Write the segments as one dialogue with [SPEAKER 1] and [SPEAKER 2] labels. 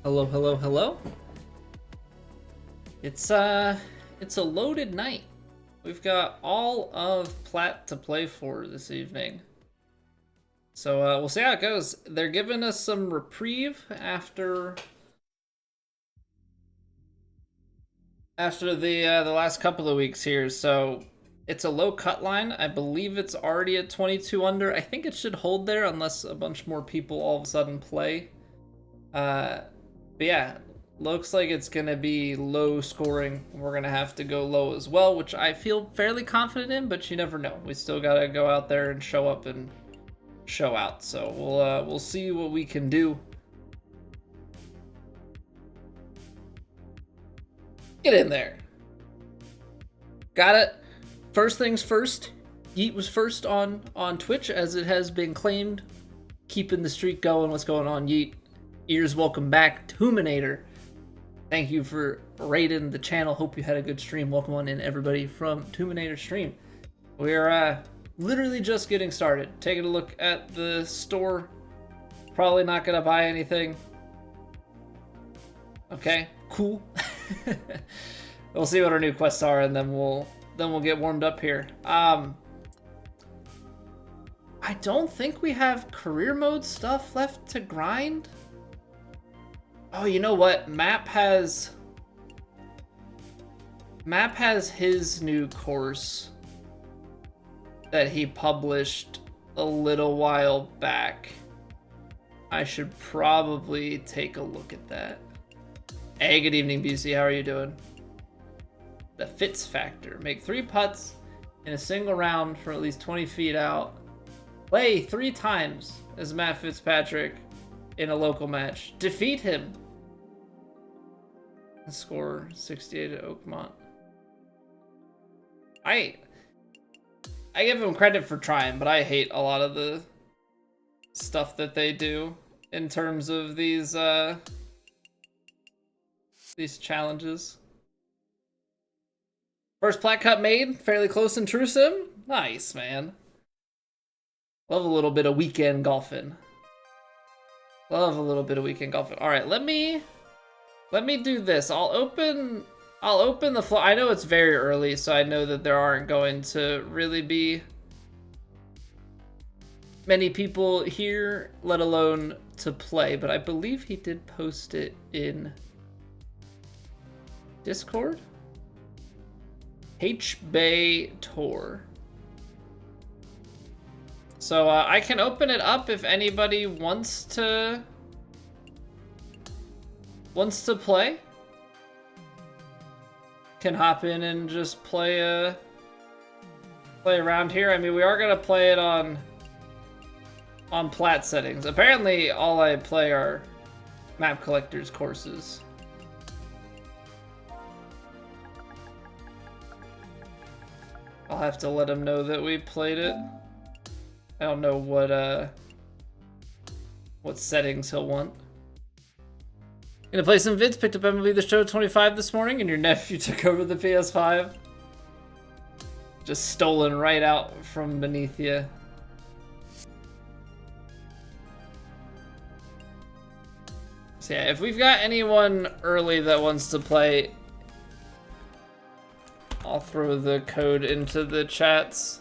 [SPEAKER 1] Hello, hello, hello. It's a loaded night. We've got all of Platt to play for this evening. So we'll see how it goes. They're giving us some reprieve after the last couple of weeks here. So it's a low cut line. I believe it's already at 22 under. I think it should hold there unless a bunch more people all of a sudden play. But yeah, looks like it's going to be low scoring. We're going to have to go low as well, which I feel fairly confident in, but you never know. We still got to go out there and show up and show out. So we'll see what we can do. Get in there. Got it. First things first. Yeet was first on Twitch, as it has been claimed. Keeping the streak going. What's going on, Yeet? Ears, welcome back. Tuminator. Thank you for raiding the channel. Hope you had a good stream. Welcome on in, everybody, from Tuminator stream. We're literally just getting started. Taking a look at the store. Probably not gonna buy anything. Okay, cool. We'll see what our new quests are, and then we'll get warmed up here. I don't think we have career mode stuff left to grind. Oh, you know what? Map has his new course that he published a little while back. I should probably take a look at that. Hey, good evening, BC. How are you doing? The Fitz factor. Make 3 putts in a single round from at least 20 feet out. Play 3 times as Matt Fitzpatrick in a local match. Defeat him. And score 68 at Oakmont. I give him credit for trying, but I hate a lot of the stuff that they do in terms of these challenges. First plat cut made, fairly close in True Sim. Nice, man. Love a little bit of weekend golfing. Love a little bit of weekend golfing. All right, let me do this. I'll open the floor. I know it's very early, so I know that there aren't going to really be many people here, let alone to play, but I believe he did post it in Discord. PGA Tour. So I can open it up if anybody wants to play. Can hop in and just play around here. I mean, we are gonna play it on plat settings. Apparently, all I play are map collectors courses. I'll have to let him know that we played it. I don't know what settings he'll want. Gonna play some vids. Picked up MLB The Show 25 this morning, and your nephew took over the PS5. Just stolen right out from beneath you. So yeah, if we've got anyone early that wants to play, I'll throw the code into the chats.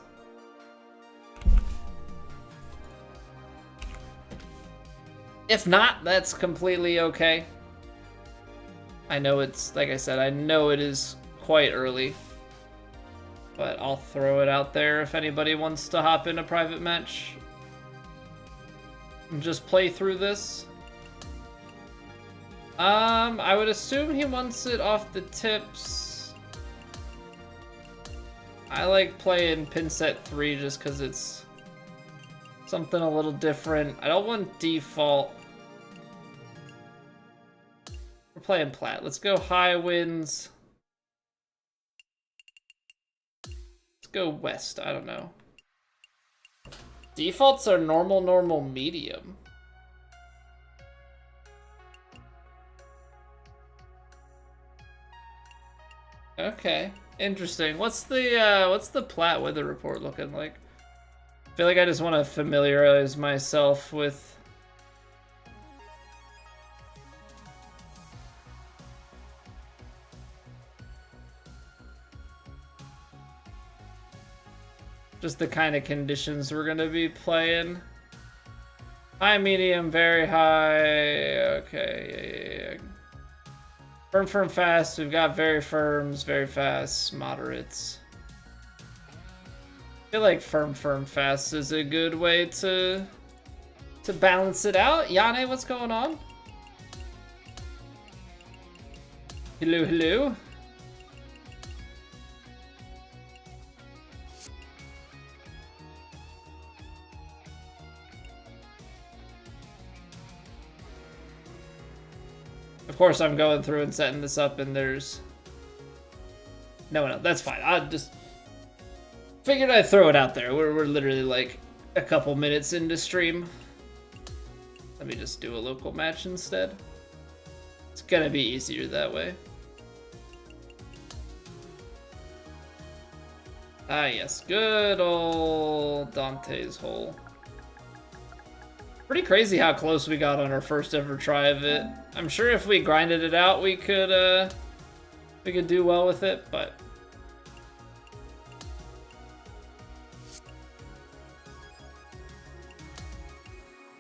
[SPEAKER 1] If not, that's completely okay. I know it's, like I said, I know it is quite early, but I'll throw it out there if anybody wants to hop in a private match and just play through this. I would assume he wants it off the tips. I like playing pin set 3 just because it's something a little different. I don't want default. We're playing plat. Let's go high winds. Let's go west. I don't know. Defaults are normal, normal, medium. Okay, interesting. What's the plat weather report looking like? I feel like I just want to familiarize myself with just the kind of conditions we're gonna be playing. High, medium, very high. Okay, yeah. Firm, firm, fast. We've got very firms, very fast, moderates. I feel like firm, firm, fast is a good way to balance it out. Yane, what's going on? Hello, hello. Of course, I'm going through and setting this up, and there's no, that's fine. I just figured I'd throw it out there. We're literally like a couple minutes into stream. Let me just do a local match instead. It's gonna be easier that way. Ah, yes. Good old Dante's hole. Pretty crazy how close we got on our first ever try of it. I'm sure if we grinded it out, we could do well with it, but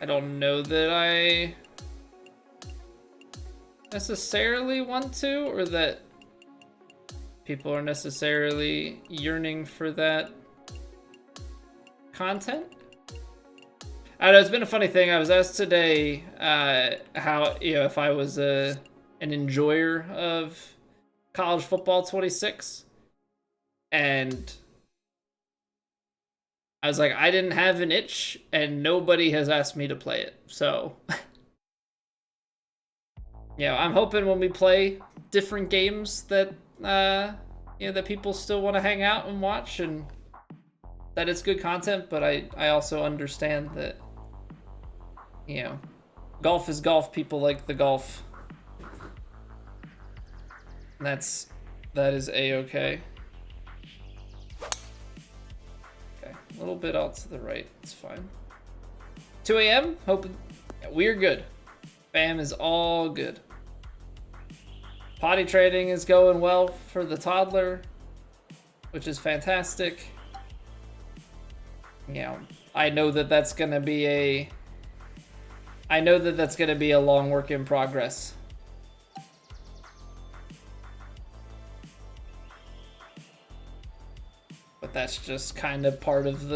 [SPEAKER 1] I don't know that I necessarily want to, or that people are necessarily yearning for that content. I don't know, it's been a funny thing. I was asked today how, if I was an enjoyer of college football 26, and I was like, I didn't have an itch, and nobody has asked me to play it. So, I'm hoping when we play different games that that people still want to hang out and watch, and that it's good content. But I also understand that golf is golf. People like the golf. And that is a-okay. Okay, a little bit out to the right. It's fine. 2 a.m. Hoping we're good. Bam is all good. Potty training is going well for the toddler, which is fantastic. I know that that's gonna be a long work in progress. But that's just kind of part of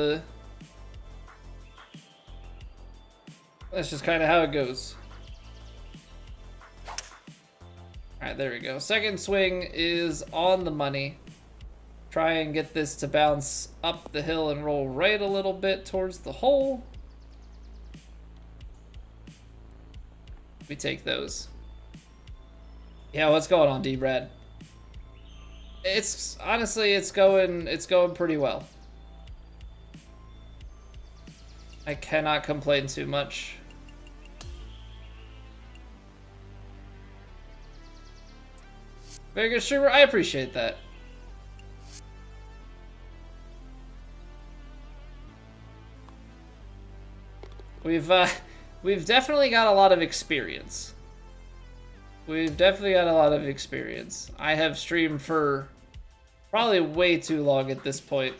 [SPEAKER 1] that's just kind of how it goes. Alright, there we go. Second swing is on the money. Try and get this to bounce up the hill and roll right a little bit towards the hole. We take those. Yeah, what's going on, D-Brad? It's honestly, it's going pretty well. I cannot complain too much. Very good streamer. I appreciate that. We've definitely got a lot of experience. I have streamed for probably way too long at this point.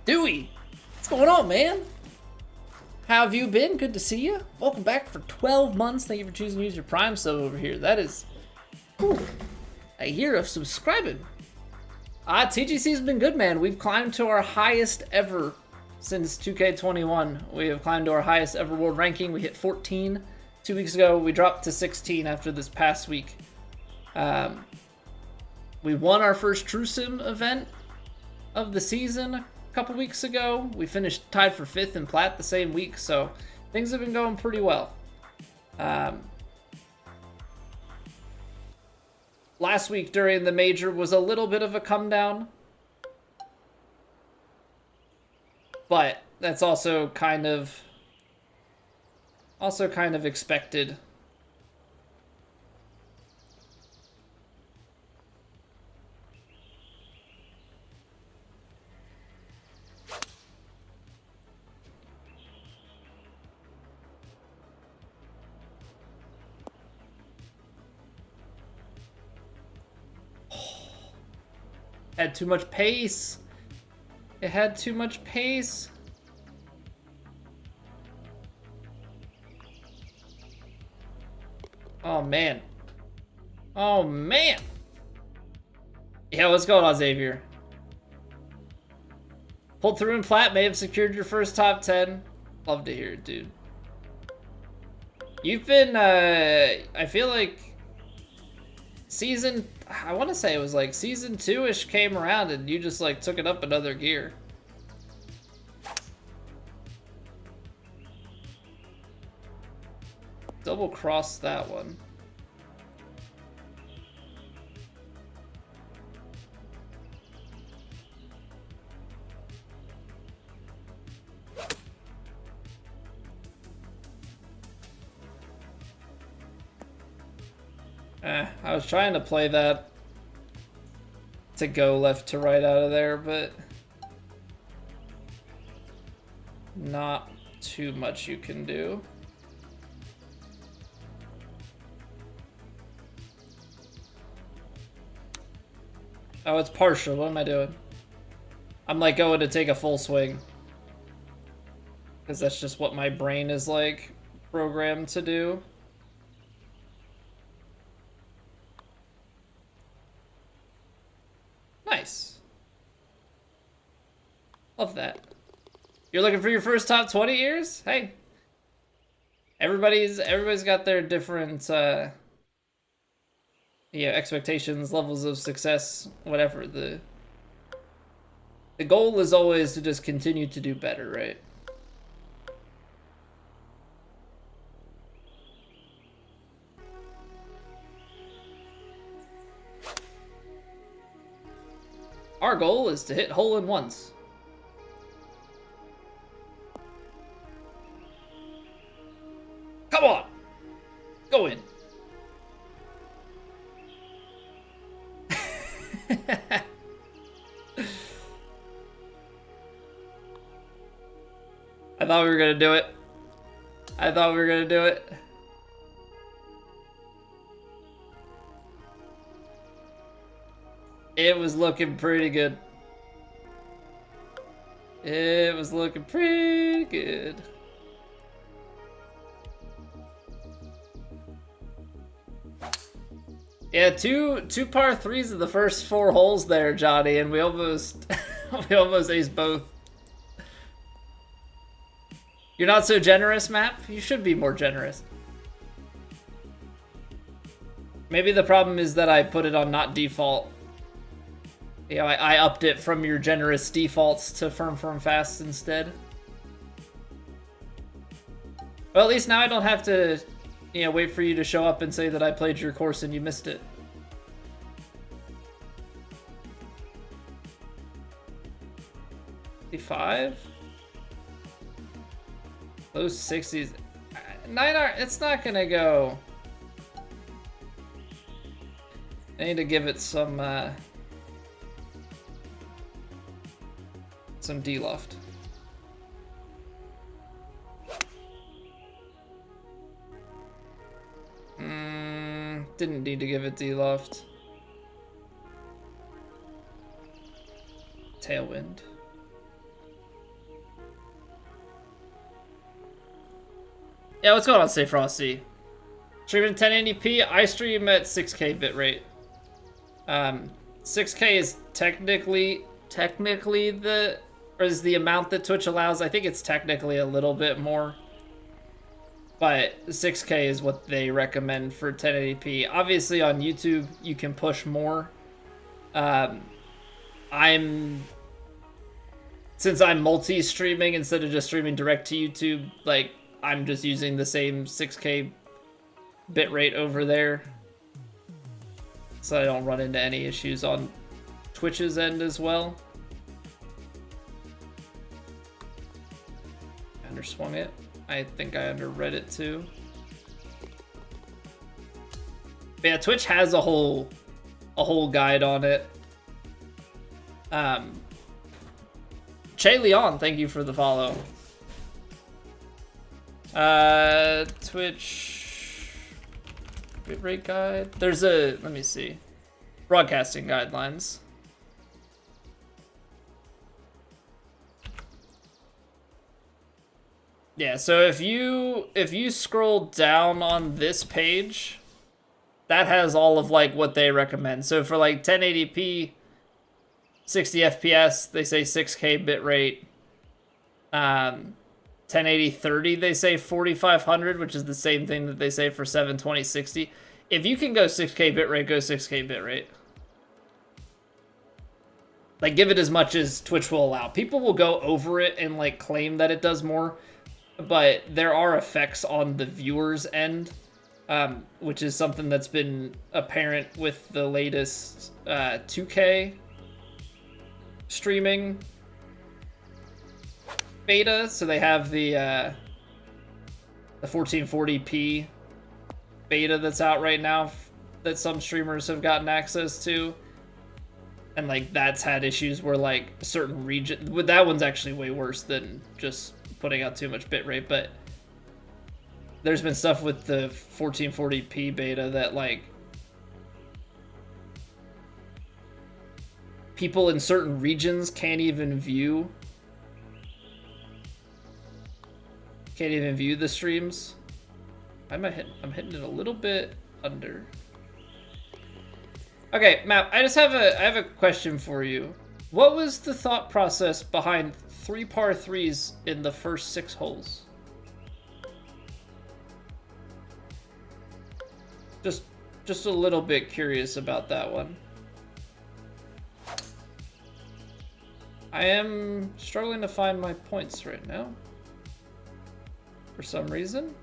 [SPEAKER 1] Dewey, what's going on, man? How have you been? Good to see you. Welcome back for 12 months. Thank you for choosing to use your Prime sub over here. That is a year of subscribing. TGC's been good, man. We've climbed to our highest ever since 2K21. We have climbed to our highest ever world ranking. We hit 14 2 weeks ago. We dropped to 16 after this past week. We won our first True Sim event of the season a couple weeks ago. We finished tied for 5th in Plat the same week, so things have been going pretty well. Last week during the major was a little bit of a come down, but that's also kind of expected. Had too much pace. It had too much pace. Oh, man. Oh, man. Yeah, what's going on, Xavier? Pulled through in plat, may have secured your first top 10. Love to hear it, dude. You've been, I feel like season, I want to say it was like season 2-ish came around and you just like took it up another gear. Double cross that one. I was trying to play that to go left to right out of there, but not too much you can do. Oh, it's partial. What am I doing? I'm like going to take a full swing. Because that's just what my brain is like programmed to do. Nice. Love that. You're looking for your first top 20 years? Hey. Everybody's got their different yeah, expectations, levels of success, whatever. The goal is always to just continue to do better, right? Our goal is to hit hole-in-ones. Come on! Go in. I thought we were gonna do it. I thought we were gonna do it. It was looking pretty good. It was looking pretty good. Yeah, two par threes of the first 4 holes there, Johnny, and we almost we almost aced both. You're not so generous, Map? You should be more generous. Maybe the problem is that I put it on not default. You know, I upped it from your generous defaults to firm fast instead. Well, at least now I don't have to, you know, wait for you to show up and say that I played your course and you missed it. $55? Low 60s. 9R, it's not gonna go. I need to give it some D-loft. Didn't need to give it D-loft. Tailwind. Yeah, what's going on, Stay Frosty? Streaming 1080p, I stream at 6K bitrate. 6K is technically is the amount that Twitch allows. I think it's technically a little bit more, but 6K is what they recommend for 1080p. Obviously on YouTube you can push more. Since I'm multi-streaming instead of just streaming direct to YouTube, like I'm just using the same 6K bitrate over there, so I don't run into any issues on Twitch's end as well. Underswung it. I think I underread it too. But yeah, Twitch has a whole guide on it. Che Leon, thank you for the follow. Twitch bitrate guide. There's a, let me see, broadcasting guidelines. Yeah, so if you scroll down on this page, that has all of like what they recommend. So for like 1080p, 60 FPS, they say 6K bitrate. 1080 30, they say 4500, which is the same thing that they say for 720 60. If you can go 6K bitrate, go 6K bitrate. Like, give it as much as Twitch will allow. People will go over it and like claim that it does more, but there are effects on the viewer's end, which is something that's been apparent with the latest 2K streaming beta. So they have the 1440p beta that's out right now that some streamers have gotten access to. And like that's had issues where like certain region, that one's actually way worse than just putting out too much bitrate, but there's been stuff with the 1440p beta that like people in certain regions can't even view the streams. I'm hitting it a little bit under. Okay, Matt, I have a question for you. What was the thought process behind 3 par 3s in the first 6 holes? Just a little bit curious about that one. I am struggling to find my points right now for some reason.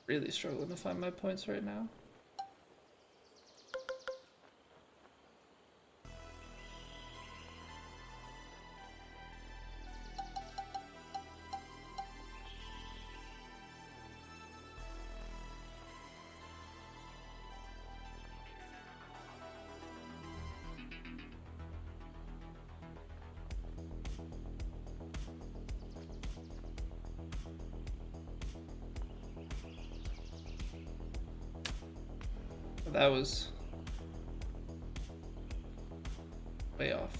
[SPEAKER 1] Really struggling to find my points right now. That was way off.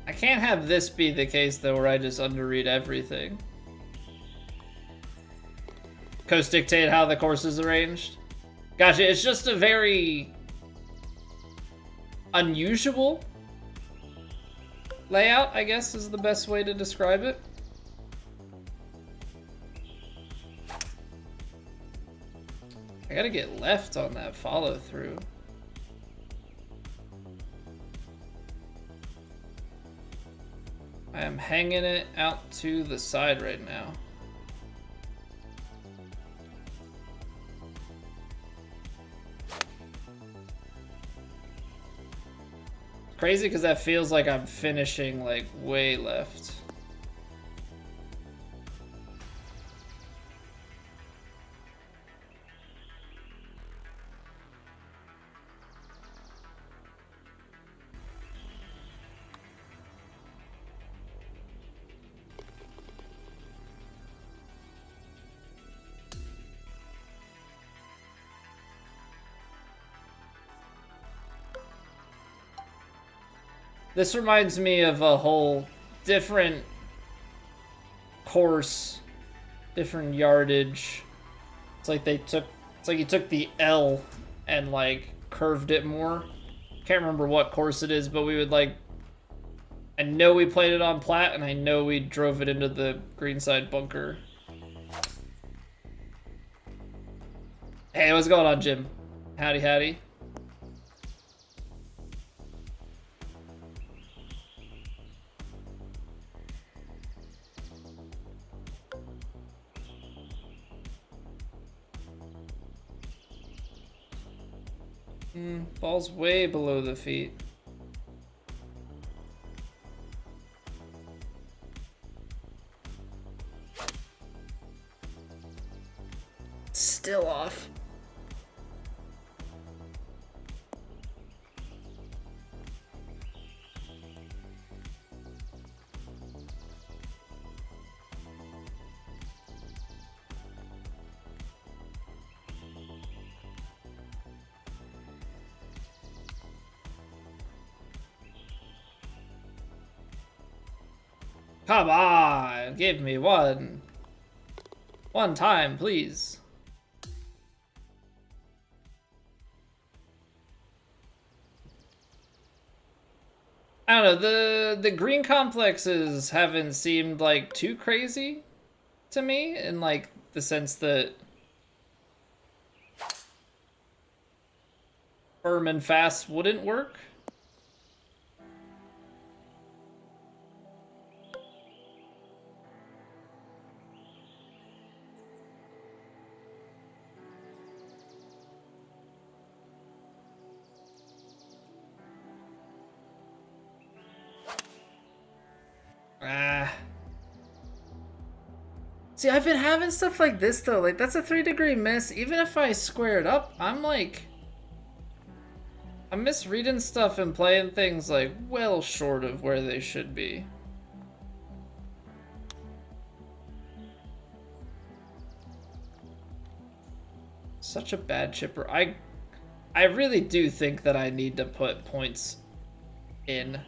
[SPEAKER 1] I can't have this be the case though where I just underread everything. Coast dictate how the course is arranged. Gotcha, it's just a very unusual layout, I guess is the best way to describe it. I gotta get left on that follow through. I am hanging it out to the side right now. Crazy because that feels like I'm finishing like way left. This reminds me of a whole different course, different yardage. It's like you took the L and like curved it more. Can't remember what course it is, but we would like, I know we played it on plat and I know we drove it into the greenside bunker. Hey, what's going on, Jim? Howdy, howdy. Ball's way below the feet. Still off. Come on, give me one. One time, please. I don't know, the green complexes haven't seemed like too crazy to me in like the sense that firm and fast wouldn't work. See, I've been having stuff like this though. Like that's a 3-degree miss. Even if I square it up, I'm misreading stuff and playing things like well short of where they should be. Such a bad chipper. I really do think that I need to put points in.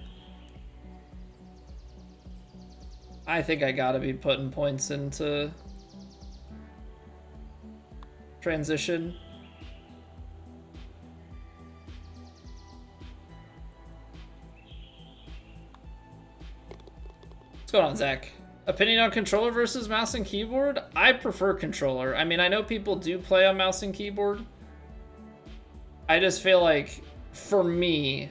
[SPEAKER 1] I think I gotta be putting points into transition. What's going on, Zach? Opinion on controller versus mouse and keyboard? I prefer controller. I mean, I know people do play on mouse and keyboard. I just feel like, for me,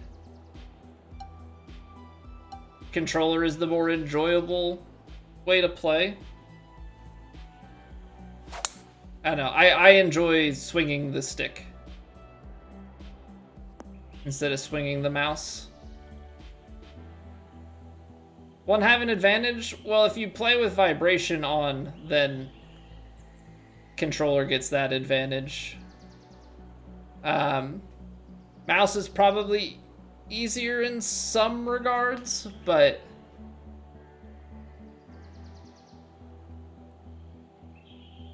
[SPEAKER 1] controller is the more enjoyable way to play. I don't know. I enjoy swinging the stick instead of swinging the mouse. One have an advantage? Well, if you play with vibration on, then controller gets that advantage. Mouse is probably easier in some regards, but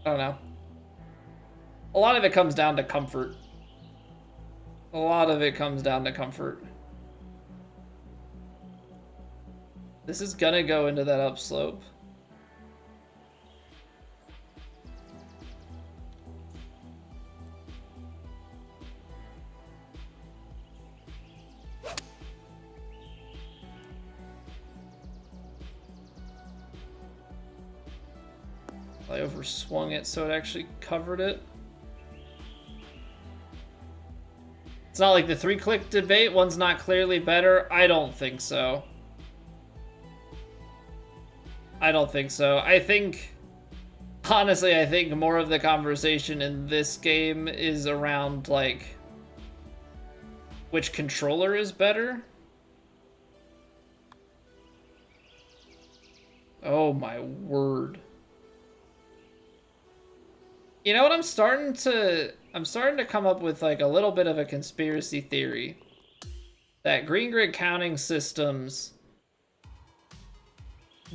[SPEAKER 1] I don't know. A lot of it comes down to comfort. A lot of it comes down to comfort. This is gonna go into that upslope. I overswung it so it actually covered it. It's not like the 3-click debate. One's not clearly better. I don't think so. I don't think so. I think, honestly, I think more of the conversation in this game is around, like, which controller is better. Oh my word. You know what, I'm starting to come up with like a little bit of a conspiracy theory that green grid counting systems,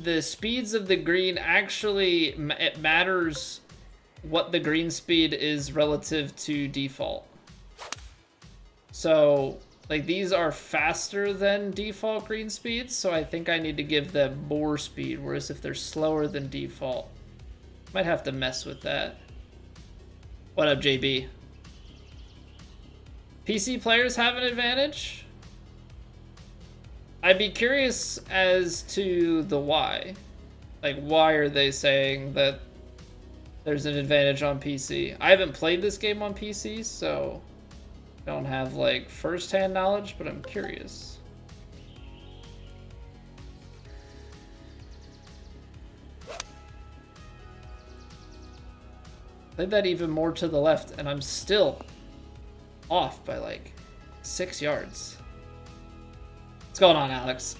[SPEAKER 1] the speeds of the green actually, it matters what the green speed is relative to default. So like these are faster than default green speeds, so I think I need to give them more speed, whereas if they're slower than default, might have to mess with that. What up, JB? PC players have an advantage? I'd be curious as to the why. Like, why are they saying that there's an advantage on PC? I haven't played this game on PC, so I don't have, like, first-hand knowledge, but I'm curious. Played that even more to the left, and I'm still off by like 6 yards. What's going on, Alex?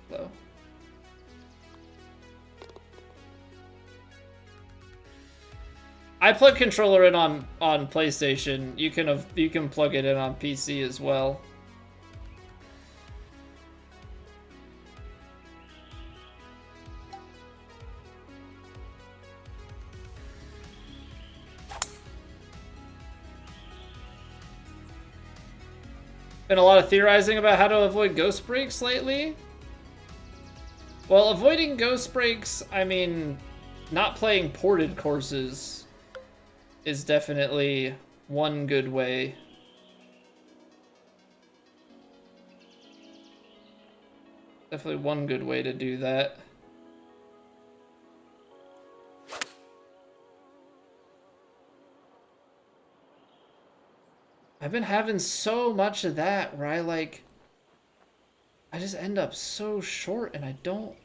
[SPEAKER 1] Hello. I plug controller in on PlayStation. You can plug it in on PC as well. Been a lot of theorizing about how to avoid ghost breaks lately. Well, avoiding ghost breaks, I mean, not playing ported courses is definitely one good way. Definitely one good way to do that. I've been having so much of that where I just end up so short and I don't...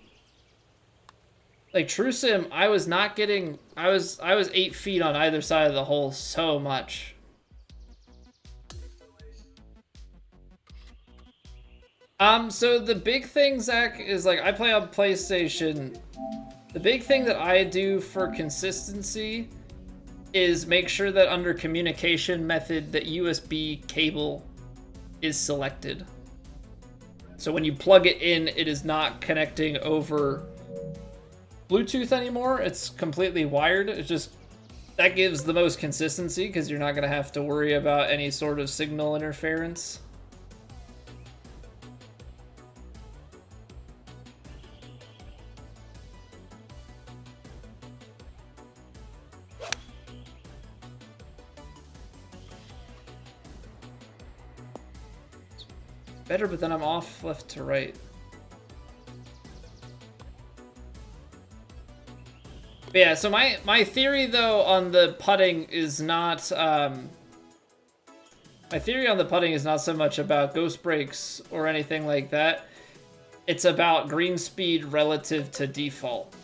[SPEAKER 1] Like True Sim, I was not getting... I was 8 feet on either side of the hole so much. So the big thing, Zach, is like I play on PlayStation. The big thing that I do for consistency is make sure that under communication method that USB cable is selected. So when you plug it in, it is not connecting over Bluetooth anymore. It's completely wired. It's just, that gives the most consistency because you're not going to have to worry about any sort of signal interference. Better, but then I'm off left to right. But yeah, so my theory though on the putting is not my theory on the putting is not so much about ghost breaks or anything like that. It's about green speed relative to default.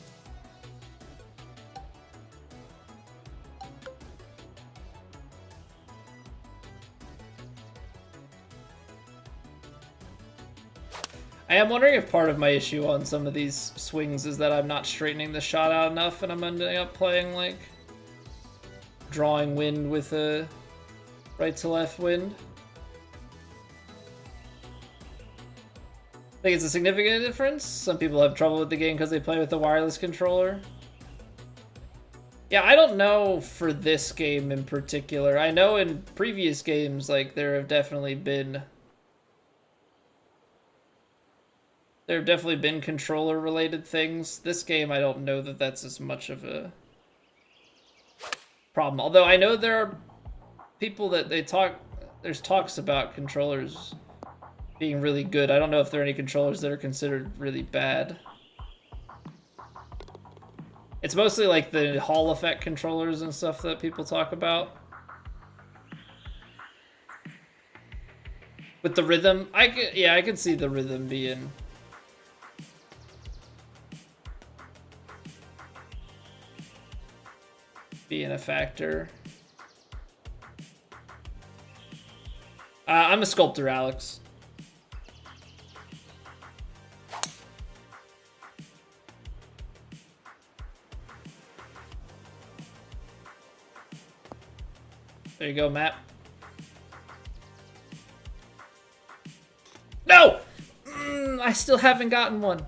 [SPEAKER 1] I am wondering if part of my issue on some of these swings is that I'm not straightening the shot out enough and I'm ending up playing like drawing wind with a right to left wind. I think it's a significant difference. Some people have trouble with the game because they play with a wireless controller. Yeah, I don't know for this game in particular. I know in previous games, like, there have definitely been controller-related things. This game, I don't know that that's as much of a problem. Although I know there are people that there's talks about controllers being really good. I don't know if there are any controllers that are considered really bad. It's mostly like the Hall effect controllers and stuff that people talk about. With the rhythm, I could see the rhythm being a factor. I'm a sculptor, Alex. There you go, Matt. No! I still haven't gotten one.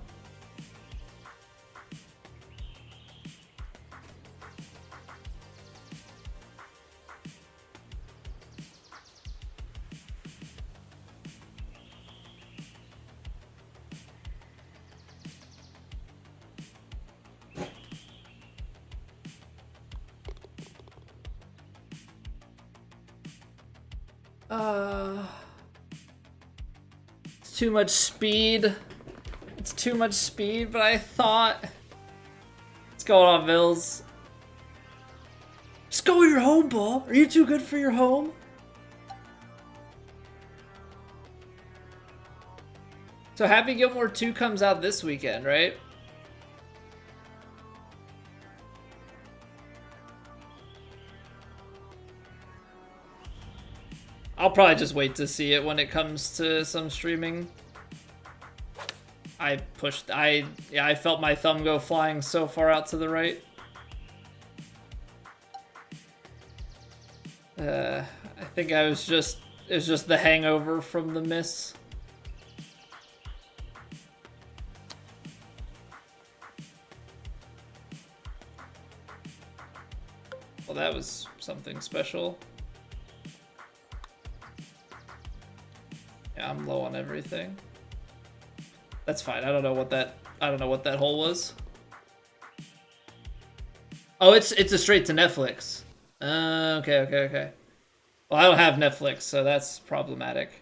[SPEAKER 1] It's too much speed. It's too much speed, but I thought... What's going on, Mills? Just go with your home ball. Are you too good for your home? So Happy Gilmore 2 comes out this weekend, right? I'll probably just wait to see it when it comes to some streaming. I felt my thumb go flying so far out to the right. I think it was just the hangover from the miss. Well, that was something special. Yeah, I'm low on everything. That's fine. I don't know what that hole was. Oh, it's a straight to Netflix. Okay. Well, I don't have Netflix, so that's problematic.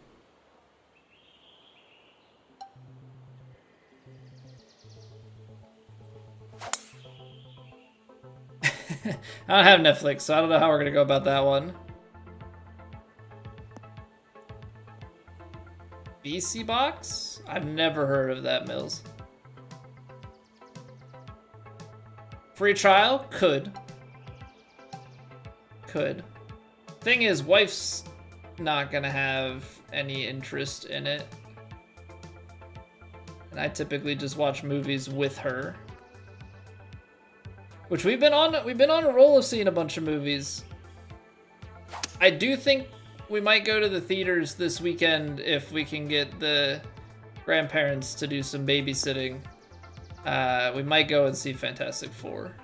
[SPEAKER 1] I don't have Netflix, so I don't know how we're gonna go about that one. BC Box? I've never heard of that, Mills. Free trial? Could. Thing is, wife's not gonna have any interest in it. And I typically just watch movies with her. Which we've been on a roll of seeing a bunch of movies. I do think we might go to the theaters this weekend if we can get the grandparents to do some babysitting. We might go and see Fantastic Four.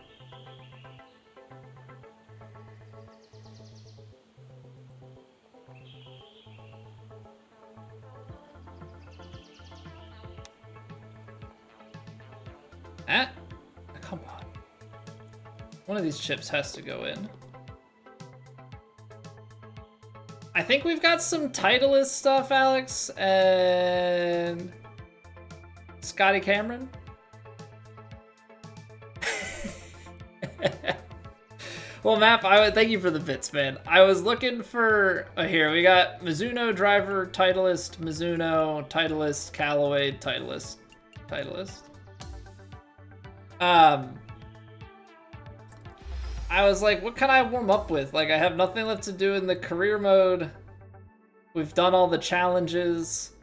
[SPEAKER 1] Come on. One of these chips has to go in. I think we've got some Titleist stuff, Alex, and Scotty Cameron. Well, Map, thank you for the bits, man. I was looking for here. We got Mizuno driver, Titleist, Mizuno, Titleist, Callaway, Titleist. I was like, what can I warm up with? Like, I have nothing left to do in the career mode. We've done all the challenges.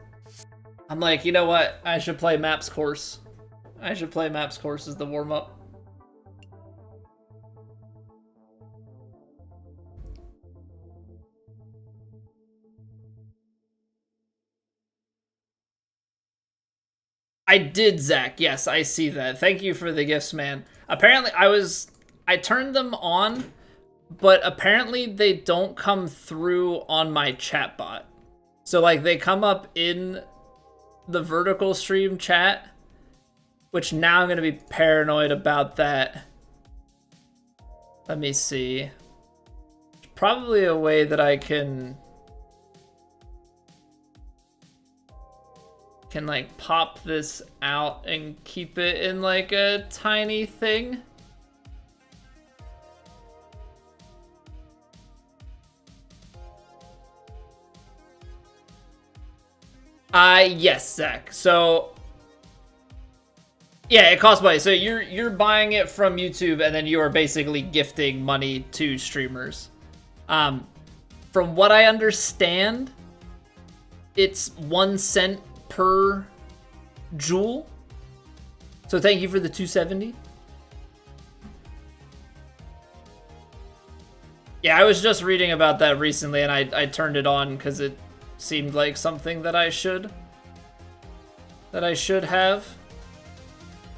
[SPEAKER 1] I'm like, you know what? I should play Maps Course. I should play Maps Course as the warm up. I did, Zach. Yes, I see that. Thank you for the gifts, man. Apparently, I turned them on, but apparently they don't come through on my chat bot. So, like, they come up in the vertical stream chat, which now I'm going to be paranoid about that. Let me see. Probably a way that I can like pop this out and keep it in like a tiny thing. Yes, Zach. So yeah, it costs money. So you're buying it from YouTube and then you are basically gifting money to streamers. From what I understand, it's 1 cent per joule. So thank you for the 270. Yeah, I was just reading about that recently and I turned it on because it seemed like something that I should have.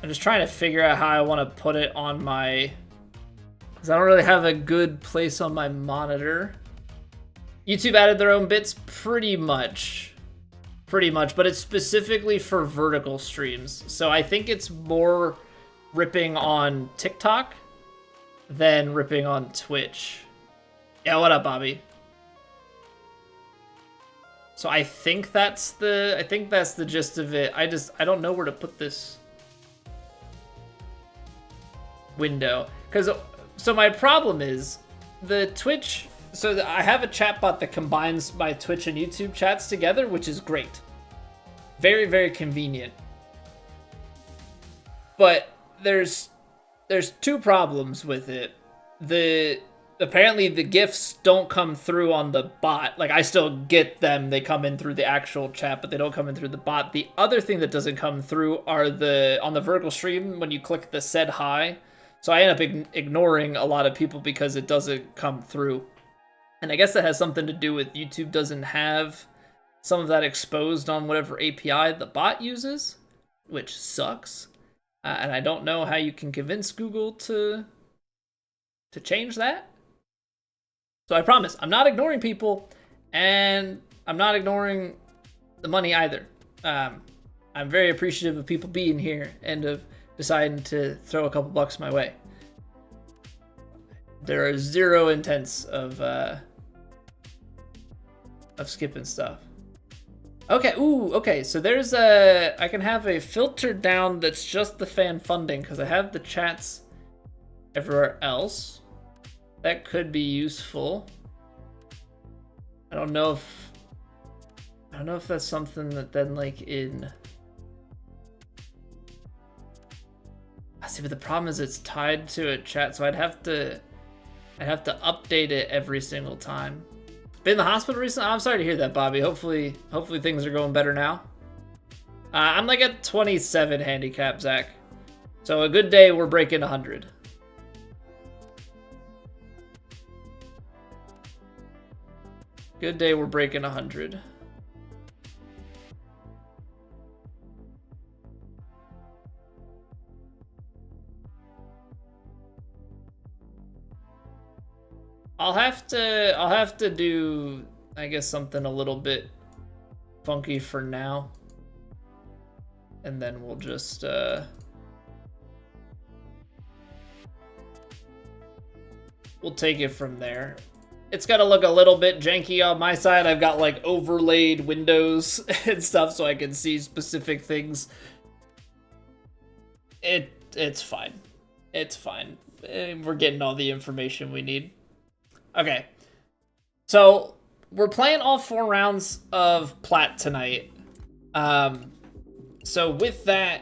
[SPEAKER 1] I'm just trying to figure out how I want to put it on my, because I don't really have a good place on my monitor. YouTube added their own bits pretty much, but it's specifically for vertical streams. So I think it's more ripping on TikTok than ripping on Twitch. Yeah, what up, Bobby? So I think that's the gist of it. I don't know where to put this window. So my problem is the Twitch. So I have a chatbot that combines my Twitch and YouTube chats together, which is great. Very, very convenient. But there's two problems with it. Apparently the GIFs don't come through on the bot. Like, I still get them. They come in through the actual chat, but they don't come in through the bot. The other thing that doesn't come through are on the vertical stream, when you click the said hi. So I end up ignoring a lot of people because it doesn't come through. And I guess that has something to do with YouTube doesn't have some of that exposed on whatever API the bot uses, which sucks. And I don't know how you can convince Google to change that. So I promise, I'm not ignoring people, and I'm not ignoring the money either. I'm very appreciative of people being here and of deciding to throw a couple bucks my way. There are zero intents of skipping stuff. Okay, ooh, okay, so there's I can have a filter down that's just the fan funding, because I have the chats everywhere else. That could be useful. I don't know if that's something that then, like, in... I see, but the problem is it's tied to a chat, so I'd have to update it every single time. Been in the hospital recently? I'm sorry to hear that, Bobby. Hopefully things are going better now. I'm like at 27 handicap, Zach. So a good day, we're breaking 100. Good day, we're breaking 100. I'll have to do, I guess, something a little bit funky for now. And then we'll just we'll take it from there. It's got to look a little bit janky on my side. I've got like overlaid windows and stuff so I can see specific things. It's fine. It's fine. We're getting all the information we need. Okay. So we're playing all 4 rounds of Plat tonight. So with that,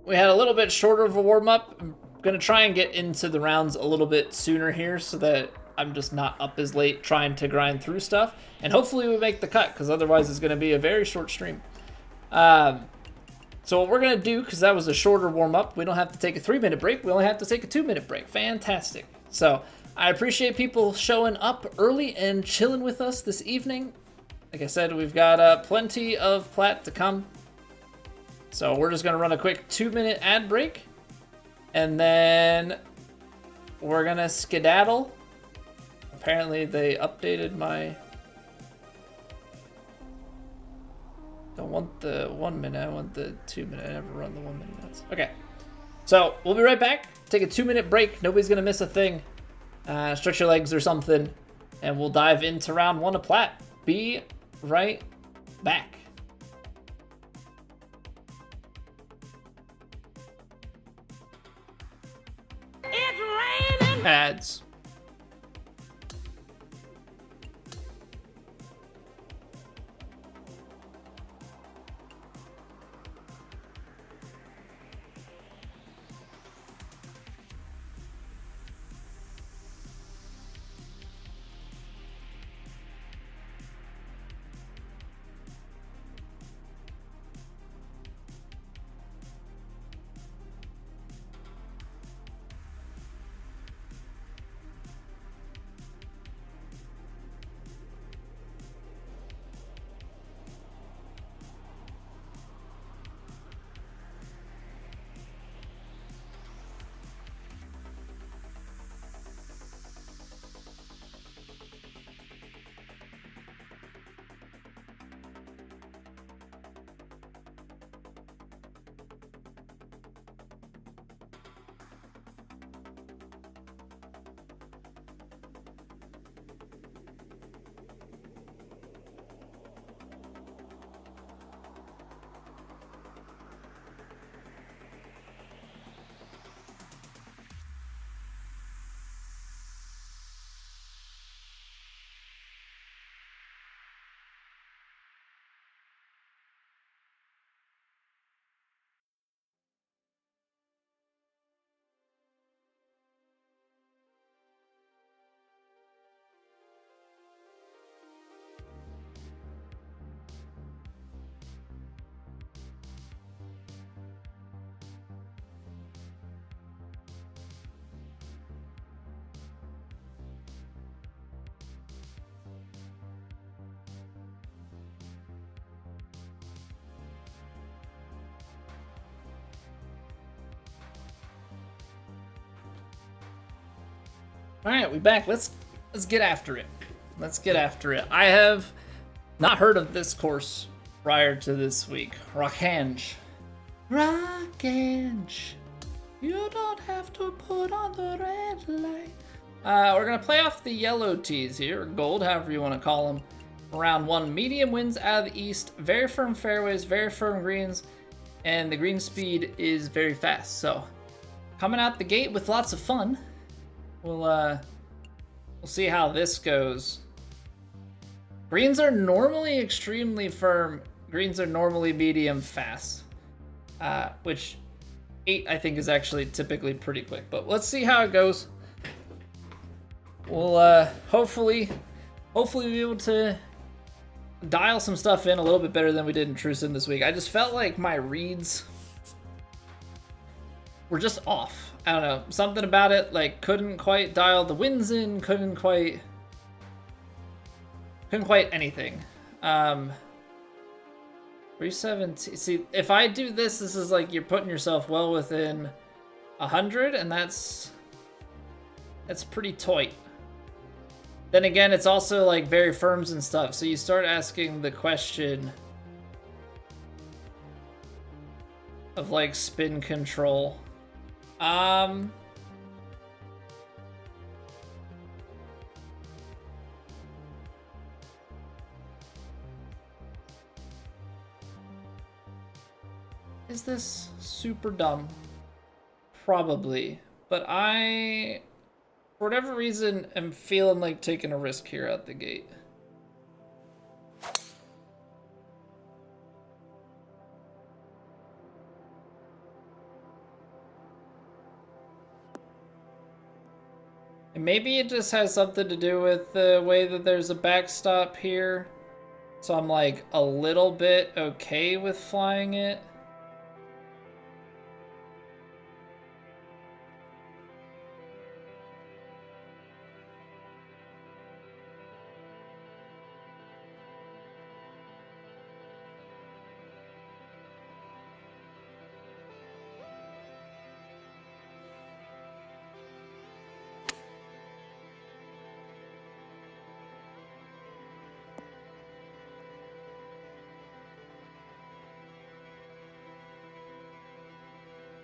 [SPEAKER 1] we had a little bit shorter of a warm-up. I'm going to try and get into the rounds a little bit sooner here so that I'm just not up as late trying to grind through stuff. And hopefully we make the cut, because otherwise it's going to be a very short stream. So what we're going to do, because that was a shorter warm-up, we don't have to take a 3-minute break. We only have to take a 2-minute break. Fantastic. So I appreciate people showing up early and chilling with us this evening. Like I said, we've got plenty of Plat to come. So we're just going to run a quick 2-minute ad break. And then we're going to skedaddle. Apparently they updated my... Don't want the 1 minute, I want the 2 minute. I never run the 1 minute ads. Okay. So we'll be right back. Take a 2-minute break. Nobody's going to miss a thing. Stretch your legs or something. And we'll dive into round 1 of Plat. Be right back.
[SPEAKER 2] It's raining.
[SPEAKER 1] Ads. All right, we back. Let's get after it. Let's get after it. I have not heard of this course prior to this week. Rockanje. Rockanje. You don't have to put on the red light. We're going to play off the yellow tees here, or gold, however you want to call them. Round 1, medium winds out of the east, very firm fairways, very firm greens, and the green speed is very fast. So, coming out the gate with lots of fun. We'll see how this goes. Greens are normally extremely firm. Greens are normally medium fast, which 8 I think is actually typically pretty quick. But let's see how it goes. We'll hopefully be able to dial some stuff in a little bit better than we did in Trusin this week. I just felt like my reads were just off. I don't know, something about it, like, couldn't quite dial the winds in, couldn't quite anything. 317. See, if I do this is like you're putting yourself well within 100, and that's pretty tight. Then again, it's also like very firms and stuff, so you start asking the question of like spin control. Is this super dumb? Probably, but I, for whatever reason, am feeling like taking a risk here out the gate. And maybe it just has something to do with the way that there's a backstop here. So I'm like a little bit okay with flying it.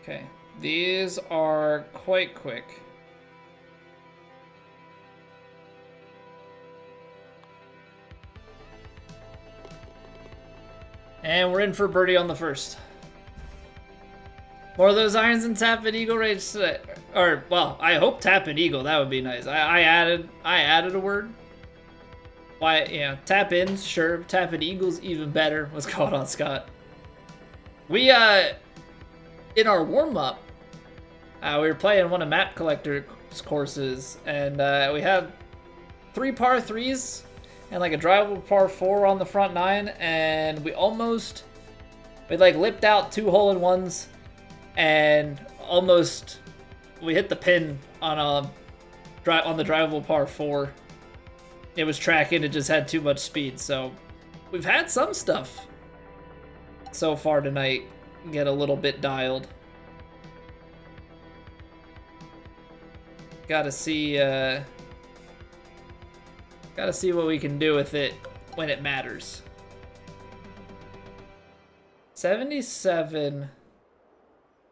[SPEAKER 1] Okay, these are quite quick. And we're in for birdie on the first. More of those irons and tap and eagle range today. Or, well, I hope tap and eagle, that would be nice. I added a word. Why, yeah, tap ins, sure. Tap and eagles, even better. What's going on, Scott? We, in our warm-up, we were playing one of Map Collector's courses, and we had 3 par 3s and like a drivable par 4 on the front 9, and we like lipped out 2 hole-in-ones, and almost we hit the pin on the drivable par 4. It was tracking, it just had too much speed, so we've had some stuff so far tonight get a little bit dialed. Gotta see what we can do with it when it matters. 77.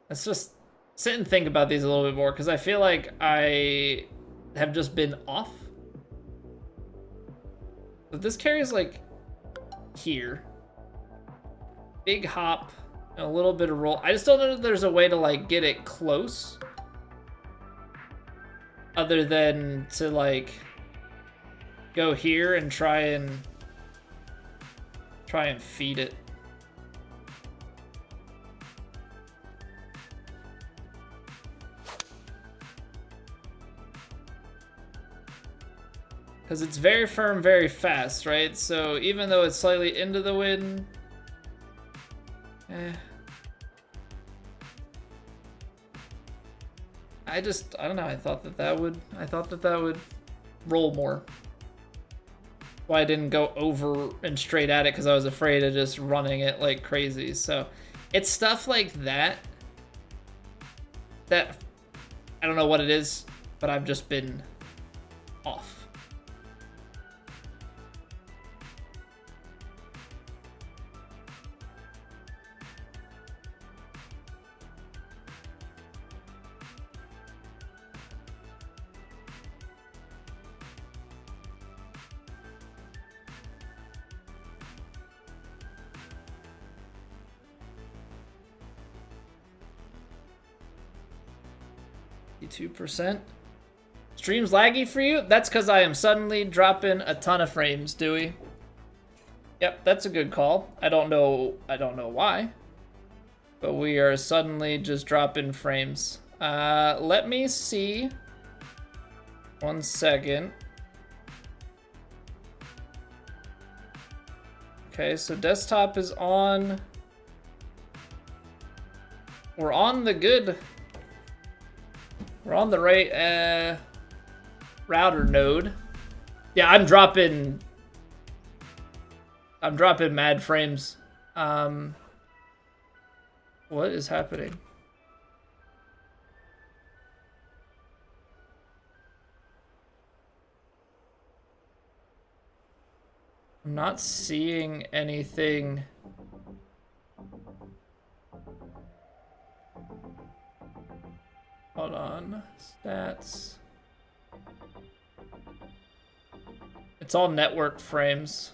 [SPEAKER 1] Let's just sit and think about these a little bit more, because I feel like I have just been off. But this carries like here. Big hop. And a little bit of roll. I just don't know if there's a way to like get it close, other than to like go here and try and feed it. Because it's very firm, very fast, right? So even though it's slightly into the wind, I don't know. I thought that would roll more. Why I didn't go over and straight at it, because I was afraid of just running it like crazy. So it's stuff like that I don't know what it is, but I've just been off. 52%. Stream's laggy for you? That's because I am suddenly dropping a ton of frames, Dewey. Yep, that's a good call. I don't know why. But we are suddenly just dropping frames. Let me see. 1 second. Okay, so desktop is on. We're on the good. We're on the right router node. Yeah, I'm dropping mad frames. What is happening? I'm not seeing anything. Hold on. Stats. It's all network frames.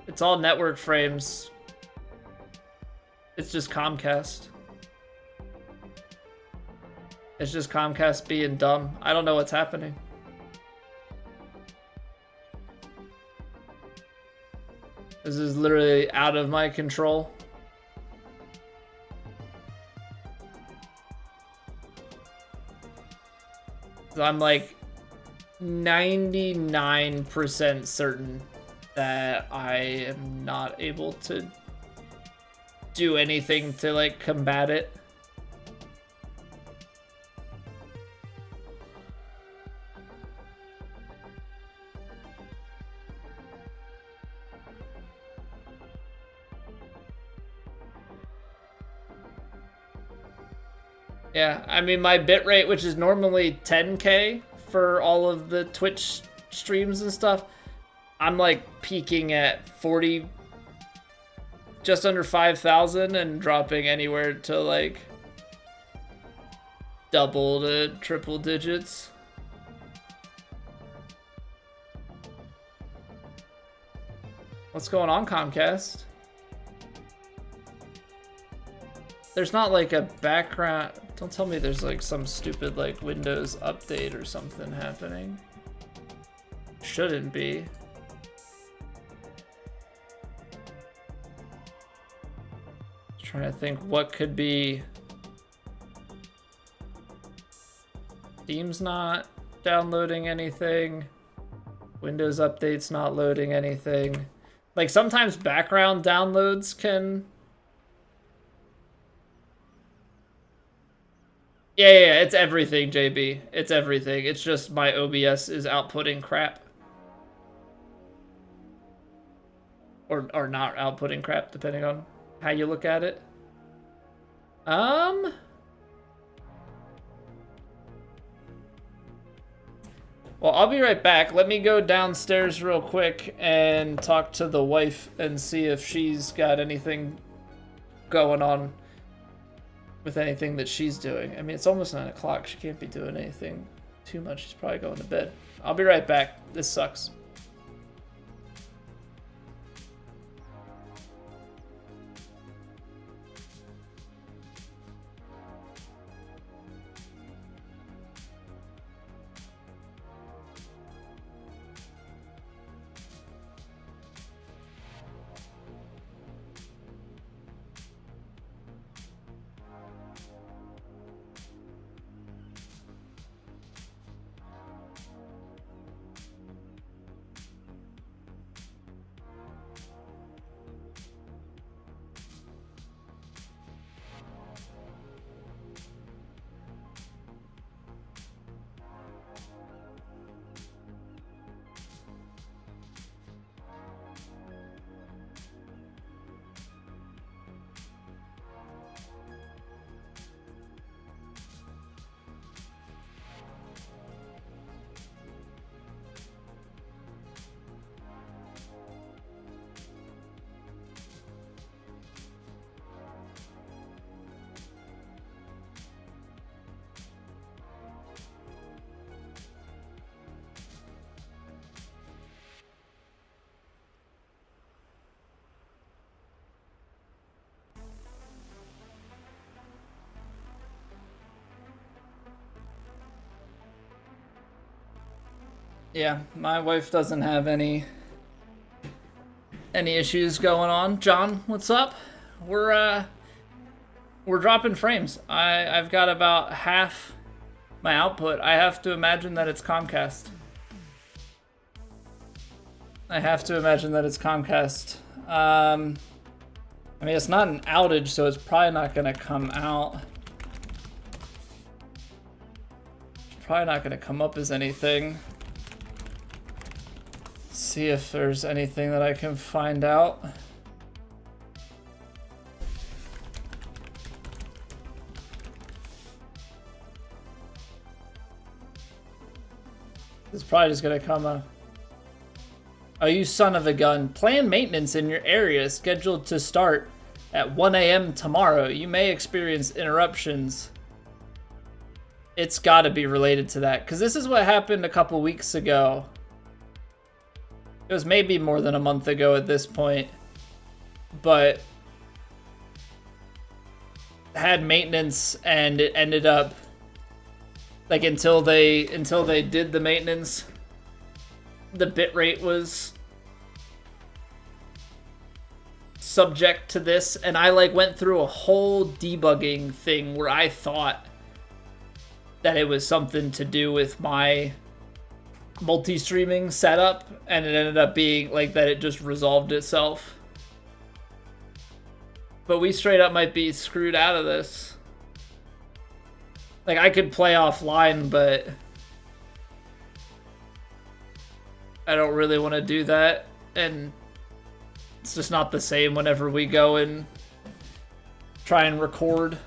[SPEAKER 1] It's all network frames. It's just Comcast. It's just Comcast being dumb. I don't know what's happening. This is literally out of my control. So I'm like 99% certain that I am not able to do anything to like combat it. Yeah, I mean, my bitrate, which is normally 10K for all of the Twitch streams and stuff, I'm like peaking at 40, just under 5,000 and dropping anywhere to like double to triple digits. What's going on, Comcast? There's not like a background. Don't tell me there's like some stupid like Windows update or something happening. Shouldn't be. Trying to think what could be. Steam's not downloading anything. Windows update's not loading anything. Like sometimes background downloads can. Yeah, it's everything, JB. It's everything. It's just my OBS is outputting crap. Or not outputting crap, depending on how you look at it. Well, I'll be right back. Let me go downstairs real quick and talk to the wife and see if she's got anything going on with anything that she's doing. I mean, it's almost 9 o'clock. She can't be doing anything too much. She's probably going to bed. I'll be right back. This sucks. Yeah, my wife doesn't have any issues going on. John, what's up? We're dropping frames. I've got about half my output. I have to imagine that it's Comcast. I mean, it's not an outage, so it's probably not gonna come out. It's probably not gonna come up as anything. See if there's anything that I can find out. It's probably just gonna come up. Oh, you son of a gun. Planned maintenance in your area is scheduled to start at 1 a.m. tomorrow. You may experience interruptions. It's gotta be related to that, because this is what happened a couple weeks ago. It was maybe more than a month ago at this point, but had maintenance and it ended up, like, until they did the maintenance, the bitrate was subject to this, and I like went through a whole debugging thing where I thought that it was something to do with my multi-streaming setup, and it ended up being like that it just resolved itself. But we straight up might be screwed out of this. Like, I could play offline, but I don't really want to do that, and it's just not the same whenever we go and try and record